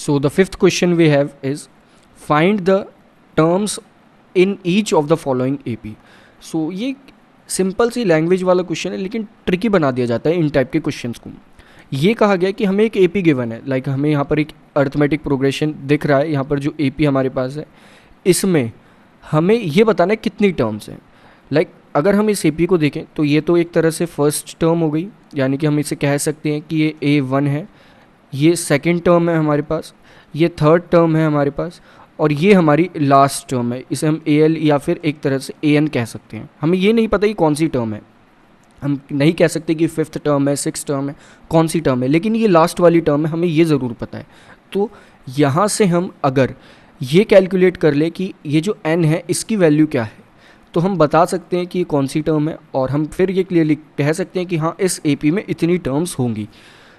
So the fifth question we have is find the terms in each of the following AP. So ये simple सी language वाला question है, लेकिन tricky बना दिया जाता है इन टाइप के क्वेश्चंस को। ये कहा गया कि हमें एक AP गिवन है, लाइक हमें यहाँ पर एक अर्थमेटिक प्रोग्रेशन दिख रहा है, यहाँ पर जो AP हमारे पास है इसमें हमें ये बताना है कितनी टर्म्स हैं। लाइक अगर हम इस AP को देखें तो ये तो एक तरह से फर्स्ट टर्म हो गई, यानी कि हम इसे कह सकते हैं कि ये A1 है, ये सेकंड टर्म है हमारे पास, ये थर्ड टर्म है हमारे पास, और ये हमारी लास्ट टर्म है। इसे हम AL या फिर एक तरह से AN कह सकते हैं। हमें ये नहीं पता कि कौन सी टर्म है, हम नहीं कह सकते कि फिफ्थ टर्म है, सिक्स टर्म है, कौन सी टर्म है, लेकिन ये लास्ट वाली टर्म है, हमें ये ज़रूर पता है। तो यहाँ से हम अगर ये कैलकुलेट कर ले कि ये जो n है इसकी वैल्यू क्या है, तो हम बता सकते हैं कि ये कौन सी टर्म है, और हम फिर ये क्लियरली कह सकते हैं कि हाँ इस AP में इतनी टर्म्स होंगी।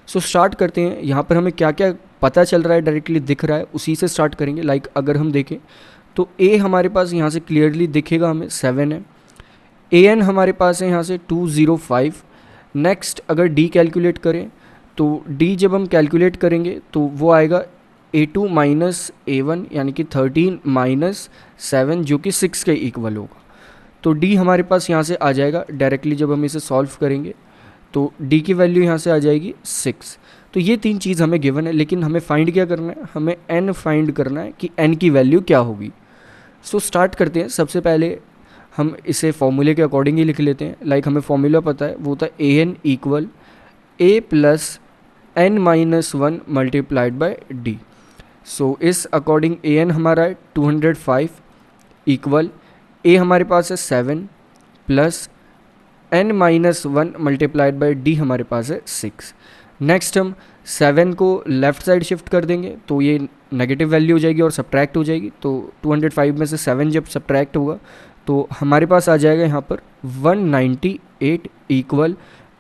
सो स्टार्ट करते हैं। यहाँ पर हमें क्या क्या पता चल रहा है, डायरेक्टली दिख रहा है, उसी से स्टार्ट करेंगे। लाइक अगर हम देखें तो A हमारे पास यहाँ से क्लियरली दिखेगा हमें 7 है, AN हमारे पास है यहाँ से 205। नेक्स्ट अगर D कैलकुलेट करें तो D जब हम कैलकुलेट करेंगे तो वो आएगा A2 माइनस A1 यानी कि 13 माइनस 7 जो कि 6 के इक्वल होगा। तो D हमारे पास यहाँ से आ जाएगा डायरेक्टली, जब हम इसे सॉल्व करेंगे तो D की वैल्यू यहाँ से आ जाएगी 6। तो ये तीन चीज़ हमें गिवन है, लेकिन हमें फाइंड क्या करना है, हमें n फाइंड करना है कि n की वैल्यू क्या होगी। सो स्टार्ट करते हैं। सबसे पहले हम इसे फॉर्मूले के अकॉर्डिंग ही लिख लेते हैं। लाइक हमें फॉर्मूला पता है, वो होता है AN equal A plus n minus 1 multiplied by D। सो इस अकॉर्डिंग AN हमारा है 205 इक्वल A हमारे पास है 7 plus n minus 1 multiplied by D हमारे पास है 6। नेक्स्ट हम 7 को लेफ़्ट साइड शिफ्ट कर देंगे तो ये नेगेटिव वैल्यू हो जाएगी और सब्ट्रैक्ट हो जाएगी। तो 205 में से 7 जब सब्ट्रैक्ट होगा तो हमारे पास आ जाएगा यहाँ पर 198 equal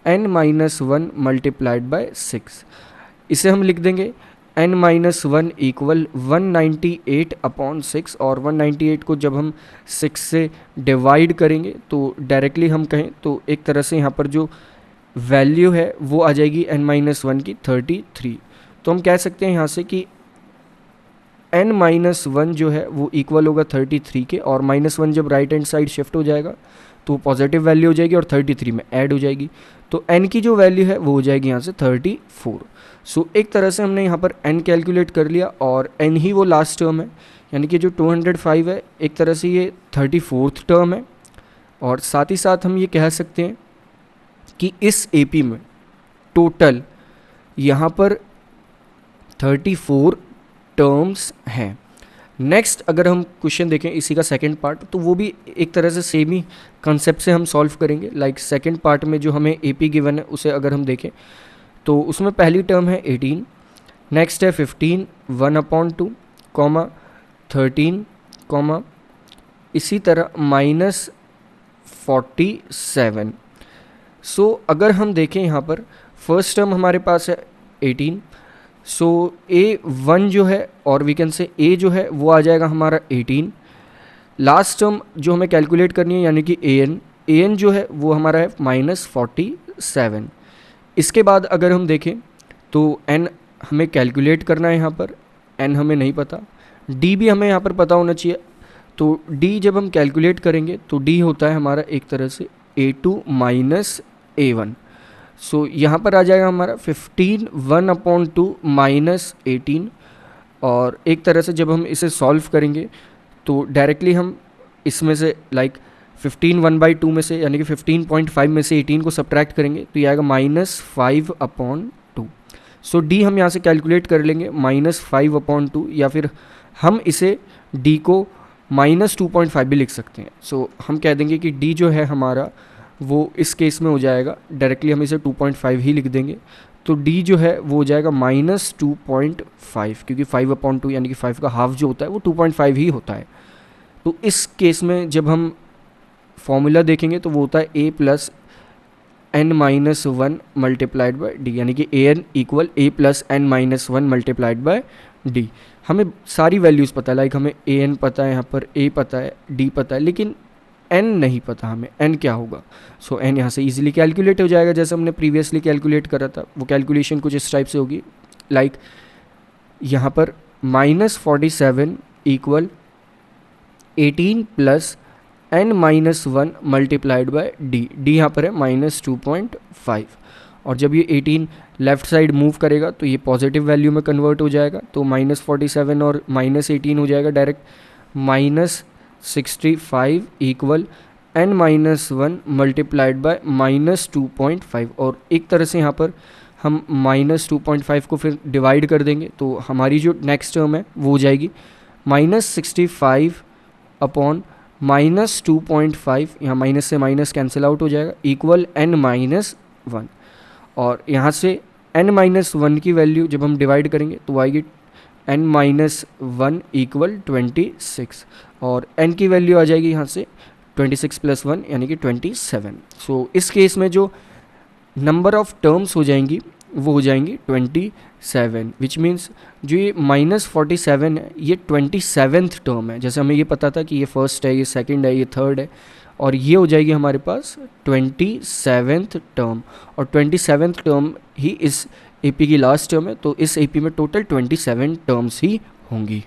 n minus 1 multiplied by 6। इसे हम लिख देंगे n माइनस 1 इक्वल 198 अपॉन 6, और 198 को जब हम 6 से डिवाइड करेंगे तो डायरेक्टली हम कहें तो एक तरह से यहाँ पर जो वैल्यू है वो आ जाएगी n माइनस 1 की 33। तो हम कह सकते हैं यहाँ से कि n माइनस 1 जो है वो इक्वल होगा 33 के, और माइनस 1 जब राइट हैंड साइड शिफ्ट हो जाएगा तो पॉजिटिव वैल्यू हो जाएगी और 33 में ऐड हो जाएगी। तो n की जो वैल्यू है वो हो जाएगी यहाँ से 34। सो एक तरह से हमने यहाँ पर n कैलकुलेट कर लिया, और n ही वो लास्ट टर्म है, यानी कि जो 205 है एक तरह से ये 34th टर्म है। और साथ ही साथ हम ये कह सकते हैं कि इस AP में टोटल यहाँ पर 34 टर्म्स हैं। नेक्स्ट अगर हम क्वेश्चन देखें इसी का सेकंड पार्ट, तो वो भी एक तरह से सेम ही कंसेप्ट से हम सॉल्व करेंगे। लाइक सेकंड पार्ट में जो हमें AP गिवन है उसे अगर हम देखें तो उसमें पहली टर्म है 18, नेक्स्ट है 15 1/2 कॉमा 13 कॉमा इसी तरह माइनस 47। सो अगर हम देखें यहाँ पर फर्स्ट टर्म हमारे पास है 18, सो A1 जो है और वी कैन से A जो है वो आ जाएगा हमारा 18। लास्ट टर्म जो हमें कैलकुलेट करनी है यानी कि AN जो है वो हमारा है माइनस 47। इसके बाद अगर हम देखें तो N हमें कैलकुलेट करना है, यहाँ पर N हमें नहीं पता, D भी हमें यहाँ पर पता होना चाहिए। तो D जब हम कैलकुलेट करेंगे तो D होता है हमारा एक तरह से A2 माइनस A1। सो यहाँ पर आ जाएगा हमारा 15 1/2 माइनस 18, और एक तरह से जब हम इसे सॉल्व करेंगे तो डायरेक्टली हम इसमें से लाइक 15 1/2 में से यानी कि 15.5 में से 18 को सब्ट्रैक्ट करेंगे तो ये आएगा -5/2। सो D हम यहाँ से कैलकुलेट कर लेंगे -5/2, या फिर हम इसे D को -2.5 भी लिख सकते हैं। सो हम कह देंगे कि D जो है हमारा वो इस केस में हो जाएगा, डायरेक्टली हम इसे 2.5 ही लिख देंगे। तो D जो है वो हो जाएगा -2.5, क्योंकि 5/2 यानी कि 5 का हाफ जो होता है वो 2.5 ही होता है। तो इस केस में जब हम फॉर्मूला देखेंगे तो वो होता है A plus n minus 1 multiplied by D, यानी कि AN equal A plus n minus 1 multiplied by D। हमें सारी वैल्यूज़ पता है, लाइक हमें AN पता है, यहाँ पर A पता है, D पता है, लेकिन n नहीं पता हमें n क्या होगा। सो n यहाँ से इजीली कैलकुलेट हो जाएगा, जैसे हमने प्रीवियसली कैलकुलेट करा था। वो कैलकुलेशन कुछ इस टाइप से होगी, लाइक यहाँ पर -47 equal 18 plus n-1 multiplied by D, D यहाँ पर है -2.5, और जब ये 18 लेफ़्ट साइड मूव करेगा तो ये पॉजिटिव वैल्यू में कन्वर्ट हो जाएगा, तो -47 और -18 हो जाएगा direct, -65 equal n-1 multiplied by -2.5, और एक तरह से यहाँ पर हम -2.5 को फिर डिवाइड कर देंगे तो हमारी जो नेक्स्ट टर्म है वो हो जाएगी -65 अपॉन -2.5, यहाँ माइनस से माइनस कैंसिल आउट हो जाएगा, इक्वल n-1, और यहाँ से n-1 की वैल्यू जब हम डिवाइड करेंगे तो आएगी n-1 इक्वल 26, और n की वैल्यू आ जाएगी यहाँ से 26 + 1 यानी कि 27। सो इस केस में जो नंबर ऑफ टर्म्स हो जाएंगी वो हो जाएंगी 27, विच मीन्स जो ये -47 है ये 27th टर्म है। जैसे हमें ये पता था कि ये फर्स्ट है, ये सेकंड है, ये थर्ड है, और ये हो जाएगी हमारे पास 27th टर्म, और 27th टर्म ही इस एपी की लास्ट टर्म है, तो इस एपी में टोटल 27 टर्म्स ही होंगी।